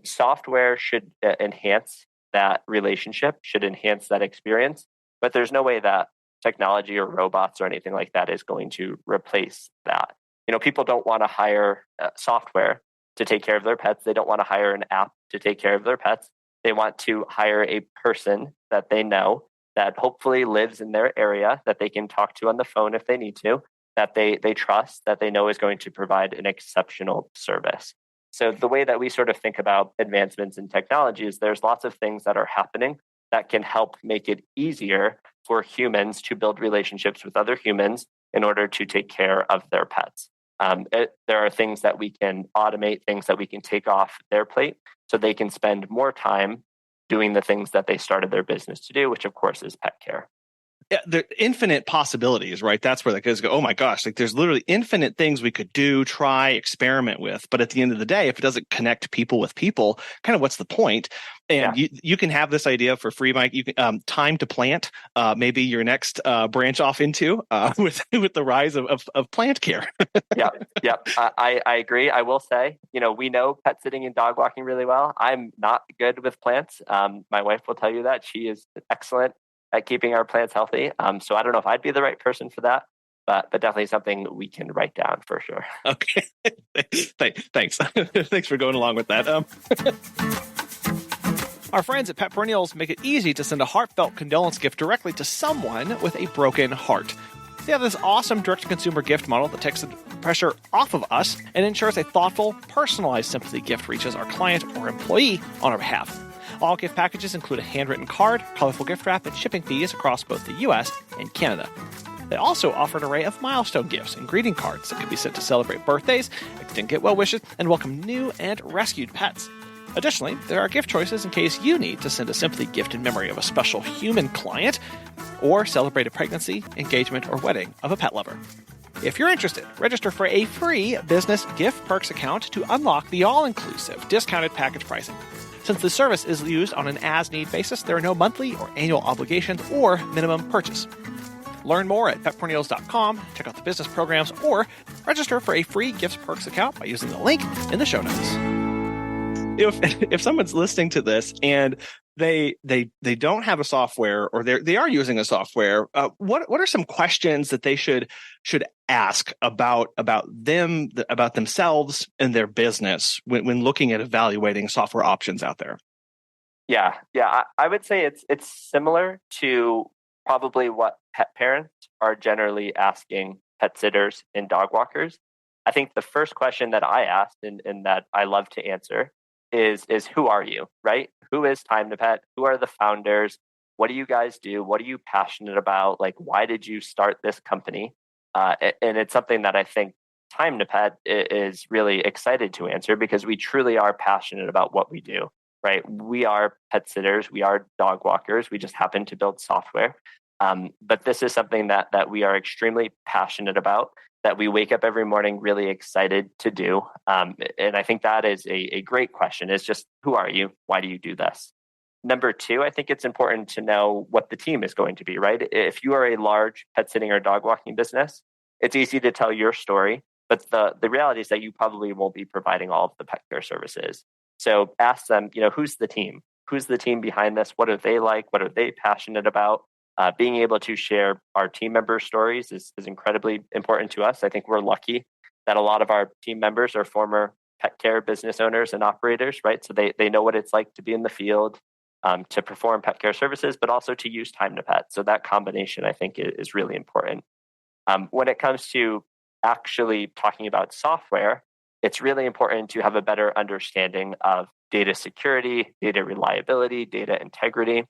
B: Software should enhance that relationship, should enhance that experience, but there's no way that technology or robots or anything like that is going to replace that. People don't want to hire software to take care of their pets. They don't want to hire an app to take care of their pets. They want to hire a person that they know, that hopefully lives in their area, that they can talk to on the phone if they need to, that they trust, that they know is going to provide an exceptional service. So the way that we sort of think about advancements in technology is there's lots of things that are happening that can help make it easier for humans to build relationships with other humans in order to take care of their pets. There are things that we can automate, things that we can take off their plate so they can spend more time doing the things that they started their business to do, which of course is pet care.
A: Yeah, the infinite possibilities, right? That's where the kids go, oh my gosh, there's literally infinite things we could do, try, experiment with. But at the end of the day, if it doesn't connect people with people, kind of what's the point? And you can have this idea for free, Mike. You can time to plant, maybe your next branch off into with the rise of plant care.
B: Yeah. I agree. I will say, we know pet sitting and dog walking really well. I'm not good with plants. My wife will tell you that. She is excellent at keeping our plants healthy. So I don't know if I'd be the right person for that, but definitely something we can write down for sure.
A: Okay. Thanks. Thanks for going along with that. Our friends at Pet Perennials make it easy to send a heartfelt condolence gift directly to someone with a broken heart. They have this awesome direct-to-consumer gift model that takes the pressure off of us and ensures a thoughtful, personalized sympathy gift reaches our client or employee on our behalf. All gift packages include a handwritten card, colorful gift wrap, and shipping fees across both the U.S. and Canada. They also offer an array of milestone gifts and greeting cards that can be sent to celebrate birthdays, extend get well wishes, and welcome new and rescued pets. Additionally, there are gift choices in case you need to send a sympathy gift in memory of a special human client or celebrate a pregnancy, engagement, or wedding of a pet lover. If you're interested, register for a free business gift perks account to unlock the all-inclusive discounted package pricing. Since the service is used on an as-need basis, there are no monthly or annual obligations or minimum purchase. Learn more at petperennials.com, check out the business programs, or register for a free gifts perks account by using the link in the show notes. if someone's listening to this and they don't have a software, or they are using a software, what are some questions that they should ask about themselves and their business when looking at evaluating software options out there?
B: Yeah. I would say it's similar to probably what pet parents are generally asking pet sitters and dog walkers. I think the first question that I asked and that I love to answer is who are you, right? Who is Time to Pet? Who are the founders? What do you guys do? What are you passionate about? Like, why did you start this company? And it's something that I think Time to Pet is really excited to answer, because we truly are passionate about what we do, right? We are pet sitters, we are dog walkers, we just happen to build software. But this is something that we are extremely passionate about, that we wake up every morning really excited to do. And I think that is a great question, is just, who are you? Why do you do this? Number two, I think it's important to know what the team is going to be, right? If you are a large pet sitting or dog walking business, it's easy to tell your story, but the reality is that you probably won't be providing all of the pet care services. So ask them, who's the team? Who's the team behind this? What are they like? What are they passionate about? Being able to share our team member stories is incredibly important to us. I think we're lucky that a lot of our team members are former pet care business owners and operators, right? So they know what it's like to be in the field, to perform pet care services, but also to use Time to Pet. So that combination, I think, is really important. When it comes to actually talking about software, it's really important to have a better understanding of data security, data reliability, data integrity.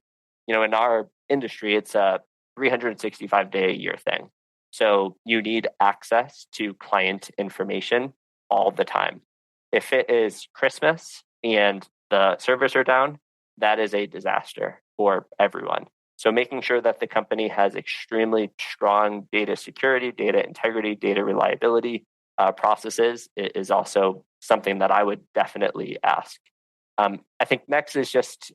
B: In our industry, it's a 365-day-a-year thing. So you need access to client information all the time. If it is Christmas and the servers are down, that is a disaster for everyone. So making sure that the company has extremely strong data security, data integrity, data reliability processes is also something that I would definitely ask. I think next is just,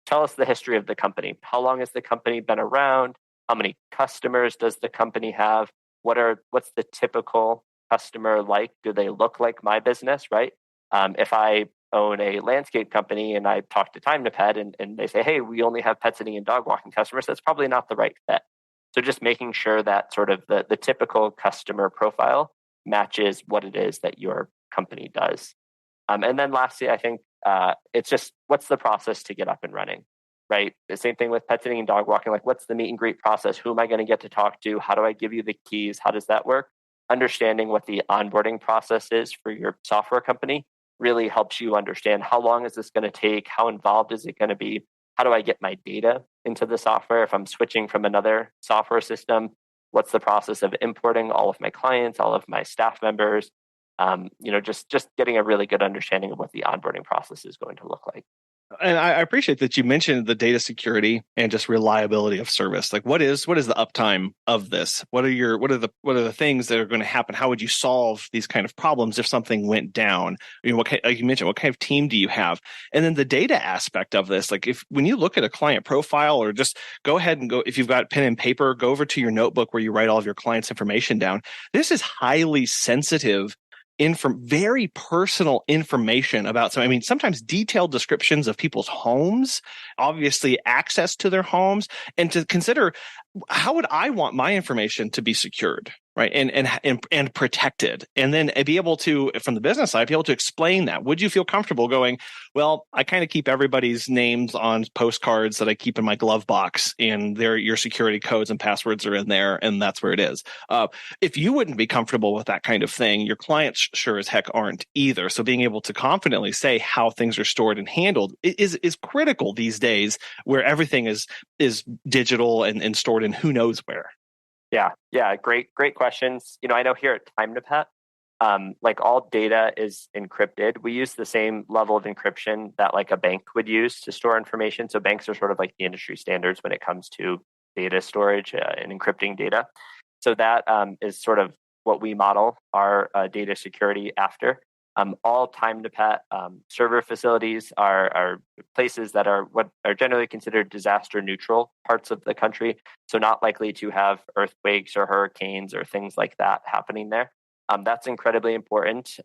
B: tell us the history of the company. How long has the company been around? How many customers does the company have? What's the typical customer like? Do they look like my business, right? If I own a landscape company and I talk to Time to Pet and they say, hey, we only have pet sitting and dog walking customers, that's probably not the right fit. So just making sure that sort of the typical customer profile matches what it is that your company does. And then lastly, I think it's just, what's the process to get up and running, right? The same thing with pet sitting and dog walking. Like, what's the meet and greet process? Who am I going to get to talk to? How do I give you the keys? How does that work? Understanding what the onboarding process is for your software company really helps you understand, how long is this going to take? How involved is it going to be? How do I get my data into the software? If I'm switching from another software system, what's the process of importing all of my clients, all of my staff members? Just getting a really good understanding of what the onboarding process is going to look like.
A: And I appreciate that you mentioned the data security and just reliability of service. Like, what is the uptime of this? What are the things that are going to happen? How would you solve these kind of problems if something went down? Like you mentioned, what kind of team do you have? And then the data aspect of this, like when you look at a client profile, or just go ahead and if you've got pen and paper, go over to your notebook where you write all of your clients' information down. This is highly sensitive, very personal information about sometimes detailed descriptions of people's homes, obviously access to their homes, and to consider, how would I want my information to be secured, right? And protected. And then be able to, from the business side, be able to explain that. Would you feel comfortable going, well, I kind of keep everybody's names on postcards that I keep in my glove box, and your security codes and passwords are in there, and that's where it is. If you wouldn't be comfortable with that kind of thing, your clients sure as heck aren't either. So being able to confidently say how things are stored and handled is critical these days, where everything is digital and stored in who knows where.
B: Yeah. Great questions. I know here at Time to Pet, like, all data is encrypted. We use the same level of encryption that like a bank would use to store information. So banks are sort of like the industry standards when it comes to data storage and encrypting data. So that is sort of what we model our data security after. All Time to Pet server facilities are places that are what are generally considered disaster neutral parts of the country. So not likely to have earthquakes or hurricanes or things like that happening there. That's incredibly important.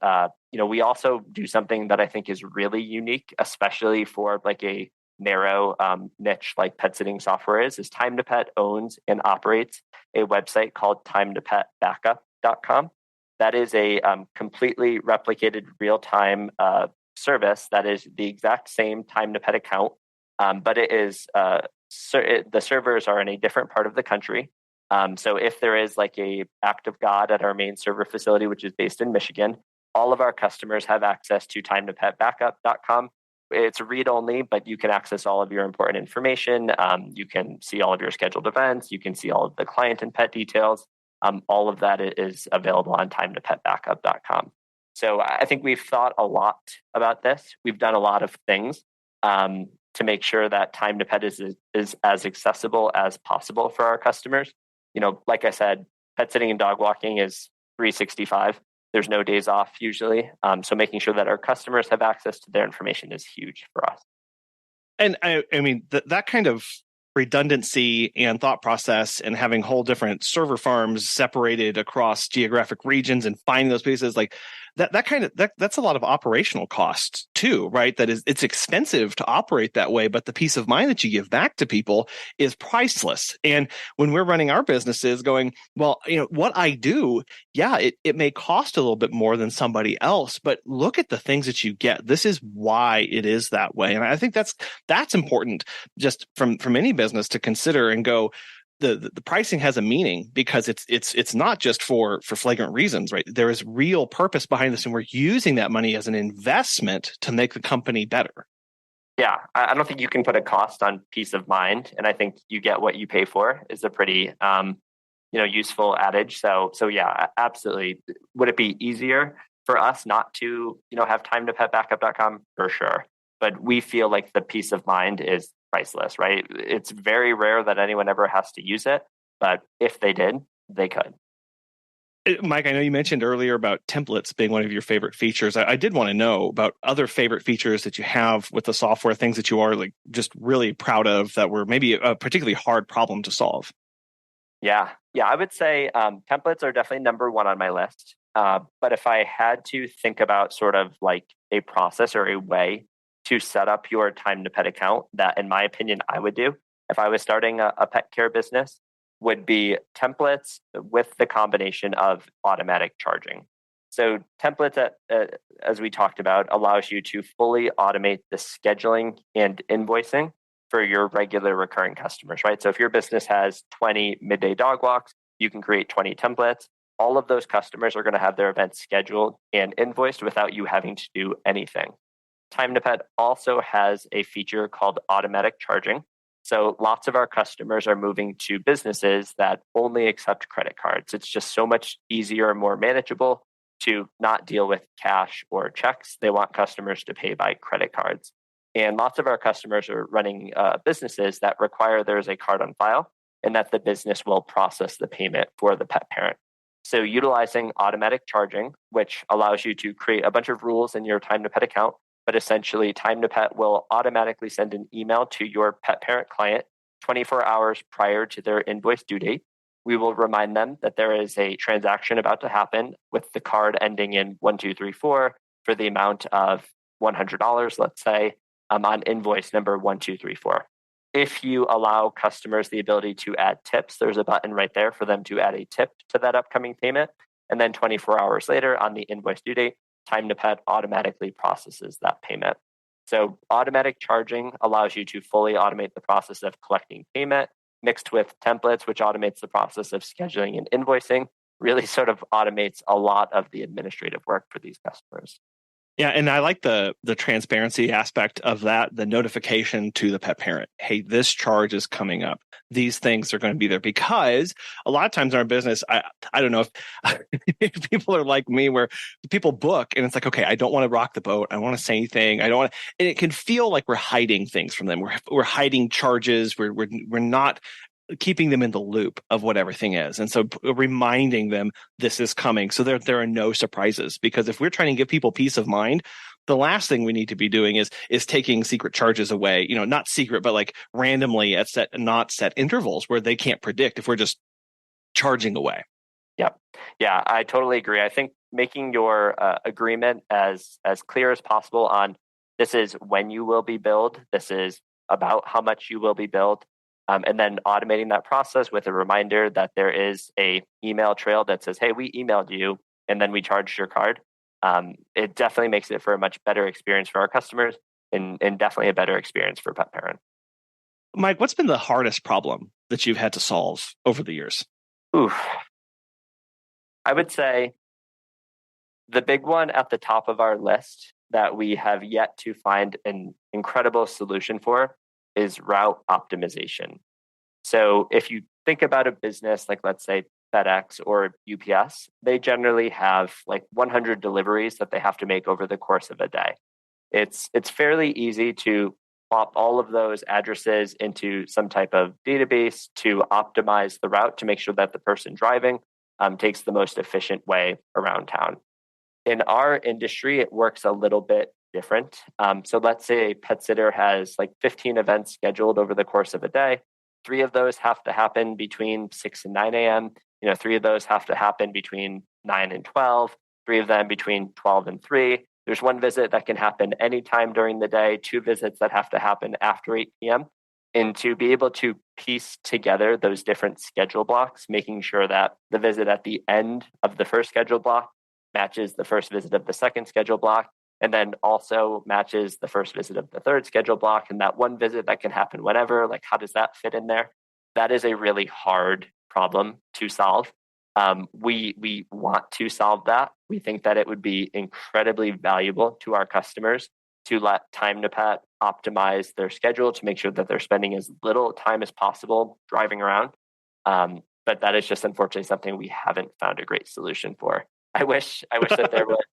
B: We also do something that I think is really unique, especially for like a narrow niche like pet sitting software is Time to Pet owns and operates a website called timetopetbackup.com. That is a completely replicated real-time service that is the exact same Time to Pet account, but it is the servers are in a different part of the country. So if there is like a act of God at our main server facility, which is based in Michigan, all of our customers have access to timetopetbackup.com. It's read only, but you can access all of your important information. You can see all of your scheduled events. You can see all of the client and pet details. All of that is available on timetopetbackup.com. So I think we've thought a lot about this. We've done a lot of things to make sure that Time to Pet is as accessible as possible for our customers. Like I said, pet sitting and dog walking is 365. There's no days off usually. So making sure that our customers have access to their information is huge for us.
A: And I mean, that kind of redundancy and thought process and having whole different server farms separated across geographic regions and finding those pieces like that's a lot of operational costs too, right? It's expensive to operate that way, but the peace of mind that you give back to people is priceless. And when we're running our businesses going, well, what I do, it may cost a little bit more than somebody else, but look at the things that you get. This is why it is that way. And I think that's important just from any business to consider and go, the pricing has a meaning because it's not just for flagrant reasons, right? There is real purpose behind this, and we're using that money as an investment to make the company better.
B: Yeah, I don't think you can put a cost on peace of mind, and I think you get what you pay for is a pretty useful adage. So yeah, absolutely. Would it be easier for us not to have timetopetbackup.com? For sure, but we feel like the peace of mind is priceless, right? It's very rare that anyone ever has to use it, but if they did, they could.
A: Mike, I know you mentioned earlier about templates being one of your favorite features. I did want to know about other favorite features that you have with the software, things that you are like just really proud of that were maybe a particularly hard problem to solve.
B: Yeah, I would say templates are definitely number one on my list. But if I had to think about sort of like a process or a way to set up your Time to Pet account that, in my opinion, I would do if I was starting a pet care business, would be templates with the combination of automatic charging. So templates, as we talked about, allows you to fully automate the scheduling and invoicing for your regular recurring customers, right? So if your business has 20 midday dog walks, you can create 20 templates. All of those customers are going to have their events scheduled and invoiced without you having to do anything. Time to Pet also has a feature called automatic charging. So lots of our customers are moving to businesses that only accept credit cards. It's just so much easier and more manageable to not deal with cash or checks. They want customers to pay by credit cards. And lots of our customers are running businesses that require there's a card on file and that the business will process the payment for the pet parent. So utilizing automatic charging, which allows you to create a bunch of rules in your Time to Pet account, but essentially Time to Pet will automatically send an email to your pet parent client 24 hours prior to their invoice due date. We will remind them that there is a transaction about to happen with the card ending in 1234 for the amount of $100, let's say, on invoice number 1234. If you allow customers the ability to add tips, there's a button right there for them to add a tip to that upcoming payment. And then 24 hours later on the invoice due date, Time to Pet automatically processes that payment. So automatic charging allows you to fully automate the process of collecting payment, mixed with templates, which automates the process of scheduling and invoicing, really sort of automates a lot of the administrative work for these customers.
A: Yeah, and I like the transparency aspect of that, the notification to the pet parent. Hey, this charge is coming up. These things are going to be there because a lot of times in our business, I don't know if people are like me where people book and it's like, okay, I don't want to rock the boat. I don't want to say anything. I don't want to, and it can feel like we're hiding things from them. We're hiding charges. We're not keeping them in the loop of what everything is. And so reminding them this is coming so there are no surprises, because if we're trying to give people peace of mind, the last thing we need to be doing is taking secret charges away, not secret, but like randomly at not set intervals where they can't predict if we're just charging away.
B: Yep. Yeah, I totally agree. I think making your agreement as clear as possible on this is when you will be billed, this is about how much you will be billed, and then automating that process with a reminder that there is a email trail that says, "Hey, we emailed you, and then we charged your card." It definitely makes it for a much better experience for our customers, and definitely a better experience for pet parent.
A: Mike, what's been the hardest problem that you've had to solve over the years?
B: Oof. I would say the big one at the top of our list that we have yet to find an incredible solution for is route optimization. So if you think about a business like, let's say, FedEx or UPS, they generally have like 100 deliveries that they have to make over the course of a day. It's fairly easy to plop all of those addresses into some type of database to optimize the route to make sure that the person driving takes the most efficient way around town. In our industry, it works a little bit different. So let's say a pet sitter has like 15 events scheduled over the course of a day. 3 of those have to happen between 6 and 9 a.m. 3 of those have to happen between 9 and 12, 3 of them between 12 and 3. There's 1 visit that can happen anytime during the day, 2 visits that have to happen after 8 p.m. And to be able to piece together those different schedule blocks, making sure that the visit at the end of the first schedule block matches the first visit of the second schedule block, and then also matches the first visit of the third schedule block, and that 1 visit that can happen whenever, like how does that fit in there? That is a really hard problem to solve. We want to solve that. We think that it would be incredibly valuable to our customers to let Time to Pet optimize their schedule to make sure that they're spending as little time as possible driving around. But that is just unfortunately something we haven't found a great solution for. I wish that there was.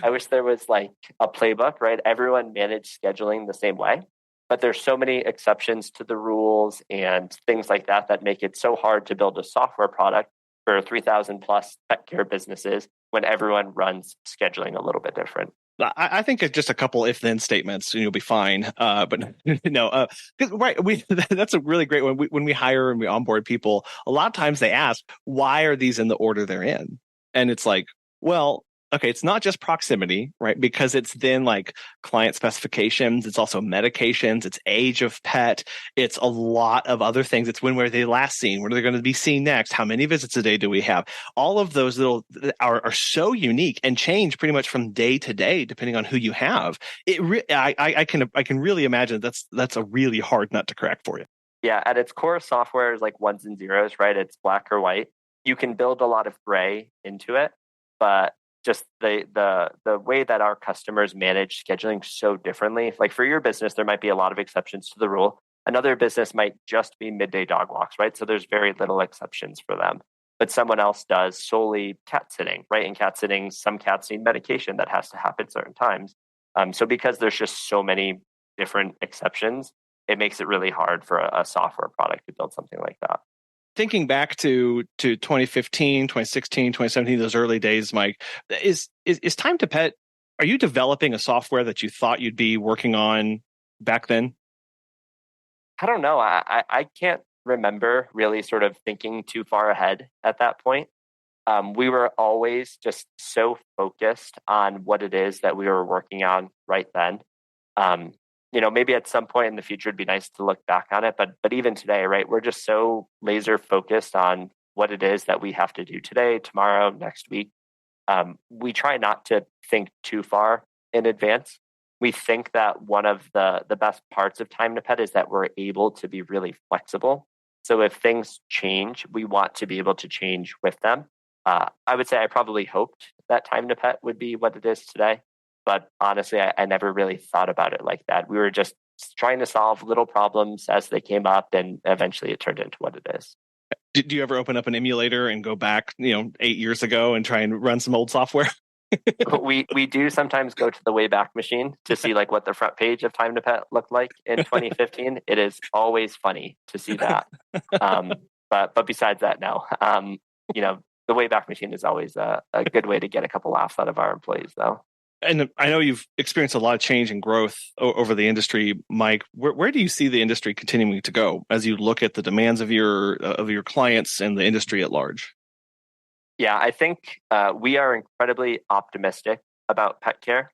B: I wish there was like a playbook, right? Everyone managed scheduling the same way, but there's so many exceptions to the rules and things like that that make it so hard to build a software product for 3,000 plus pet care businesses when everyone runs scheduling a little bit different.
A: I think it's just a couple if-then statements and you'll be fine. But no, right. That's a really great one. When we hire and we onboard people, a lot of times they ask, why are these in the order they're in? And it's like, well, okay, it's not just proximity, right? Because it's then like client specifications. It's also medications. It's age of pet. It's a lot of other things. It's when were they last seen? When are they going to be seen next? How many visits a day do we have? All of those little are so unique and change pretty much from day to day, depending on who you have. I can really imagine that's a really hard nut to crack for you.
B: Yeah, at its core, software is like ones and zeros, right? It's black or white. You can build a lot of gray into it, but just the way that our customers manage scheduling so differently. Like for your business, there might be a lot of exceptions to the rule. Another business might just be midday dog walks, right? So there's very little exceptions for them. But someone else does solely cat sitting, right? In cat sitting, some cats need medication that has to happen certain times. So because there's just so many different exceptions, it makes it really hard for a software product to build something like that.
A: Thinking back to 2015, 2016, 2017, those early days, Mike, is Time to Pet, are you developing a software that you thought you'd be working on back then?
B: I don't know. I can't remember really sort of thinking too far ahead at that point. We were always just so focused on what it is that we were working on right then. Maybe at some point in the future, it'd be nice to look back on it. But even today, right, we're just so laser focused on what it is that we have to do today, tomorrow, next week. We try not to think too far in advance. We think that one of the best parts of Time to Pet is that we're able to be really flexible. So if things change, we want to be able to change with them. I would say I probably hoped that Time to Pet would be what it is today. But honestly, I never really thought about it like that. We were just trying to solve little problems as they came up, and eventually it turned into what it is.
A: Do you ever open up an emulator and go back, 8 years ago and try and run some old software?
B: we do sometimes go to the Wayback Machine to see like what the front page of Time to Pet looked like in 2015. It is always funny to see that. But besides that, no. The Wayback Machine is always a good way to get a couple laughs out of our employees, though.
A: And I know you've experienced a lot of change and growth over the industry, Mike. Where do you see the industry continuing to go as you look at the demands of your clients and the industry at large?
B: Yeah, I think we are incredibly optimistic about pet care.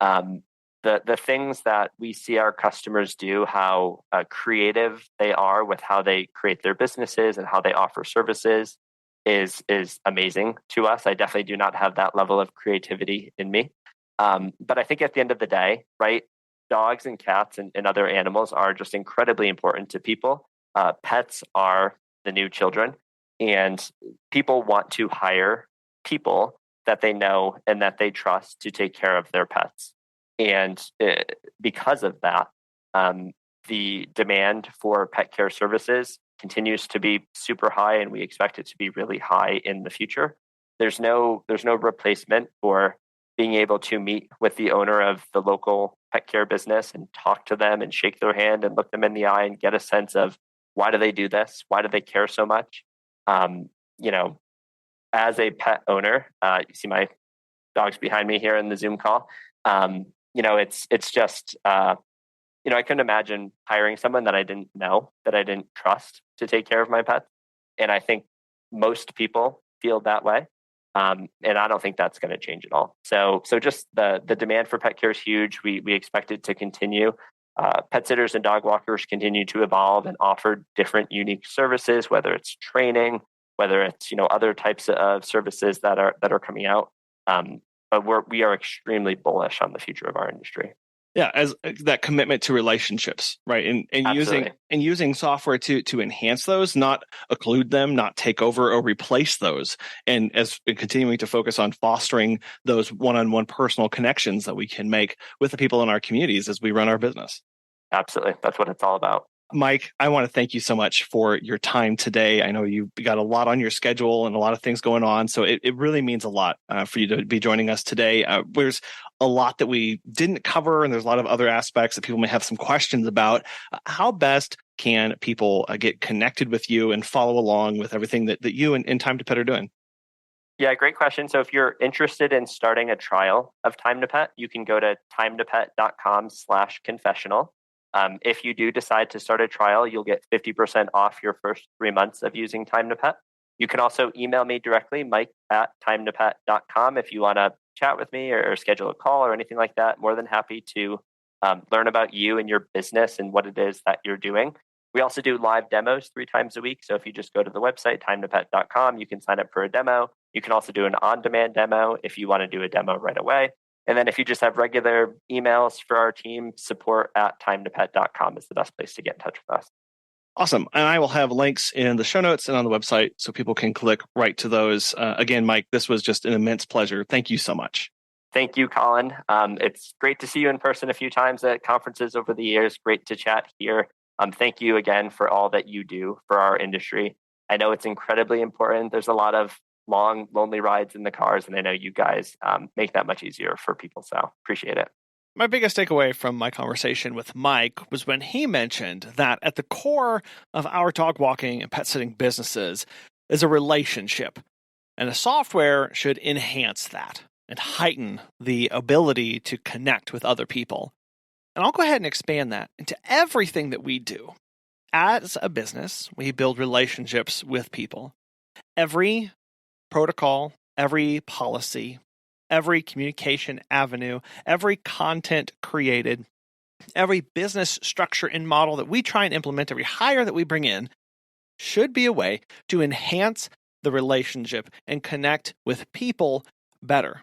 B: Um, the things that we see our customers do, how creative they are with how they create their businesses and how they offer services, is amazing to us. I definitely do not have that level of creativity in me. But I think at the end of the day, right, dogs and cats and other animals are just incredibly important to people. Pets are the new children, and people want to hire people that they know and that they trust to take care of their pets. And because of that, the demand for pet care services continues to be super high, and we expect it to be really high in the future. There's no replacement for being able to meet with the owner of the local pet care business and talk to them and shake their hand and look them in the eye and get a sense of why do they do this? Why do they care so much? Um, you know, as a pet owner, you see my dogs behind me here in the Zoom call. It's just I couldn't imagine hiring someone that I didn't know, that I didn't trust to take care of my pets. And I think most people feel that way. And I don't think that's going to change at all. So just the demand for pet care is huge. We expect it to continue. Pet sitters and dog walkers continue to evolve and offer different unique services, whether it's training, whether it's other types of services that are coming out. But we are extremely bullish on the future of our industry.
A: Yeah, as that commitment to relationships, right? And using software to enhance those, not occlude them, not take over or replace those. And as continuing to focus on fostering those one-on-one personal connections that we can make with the people in our communities as we run our business.
B: Absolutely. That's what it's all about.
A: Mike, I want to thank you so much for your time today. I know you've got a lot on your schedule and a lot of things going on, so it really means a lot for you to be joining us today. There's a lot that we didn't cover, and there's a lot of other aspects that people may have some questions about. How best can people get connected with you and follow along with everything that you and Time to Pet are doing?
B: Yeah, great question. So if you're interested in starting a trial of Time to Pet, you can go to timetopet.com/confessional. If you do decide to start a trial, you'll get 50% off your first 3 months of using Time to Pet. You can also email me directly, mike@timetopet.com, if you want to chat with me or schedule a call or anything like that. More than happy to learn about you and your business and what it is that you're doing. We also do live demos 3 times a week. So if you just go to the website, timetopet.com, you can sign up for a demo. You can also do an on-demand demo if you want to do a demo right away. And then if you just have regular emails for our team, support@timetopet.com is the best place to get in touch with us.
A: Awesome. And I will have links in the show notes and on the website so people can click right to those. Again, Mike, this was just an immense pleasure. Thank you so much.
B: Thank you, Colin. It's great to see you in person a few times at conferences over the years. Great to chat here. Thank you again for all that you do for our industry. I know it's incredibly important. There's a lot of long, lonely rides in the cars, and I know you guys make that much easier for people. So appreciate it.
A: My biggest takeaway from my conversation with Mike was when he mentioned that at the core of our dog walking and pet sitting businesses is a relationship, and the software should enhance that and heighten the ability to connect with other people. And I'll go ahead and expand that into everything that we do. As a business, we build relationships with people. Every protocol, every policy, every communication avenue, every content created, every business structure and model that we try and implement, every hire that we bring in, should be a way to enhance the relationship and connect with people better.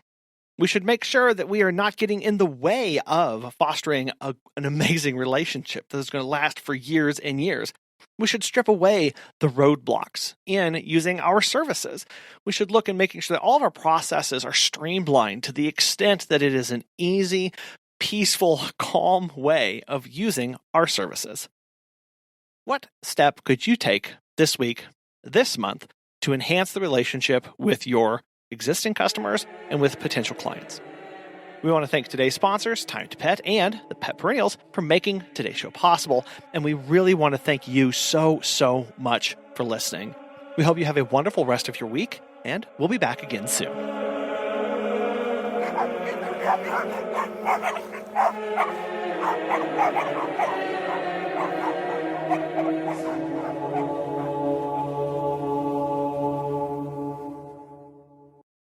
A: We should make sure that we are not getting in the way of fostering an amazing relationship that is going to last for years and years. We should strip away the roadblocks in using our services. We should look at making sure that all of our processes are streamlined to the extent that it is an easy, peaceful, calm way of using our services. What step could you take this week, this month, to enhance the relationship with your existing customers and with potential clients? We want to thank today's sponsors, Time to Pet and the Pet Perennials, for making today's show possible. And we really want to thank you so much for listening. We hope you have a wonderful rest of your week, and we'll be back again soon.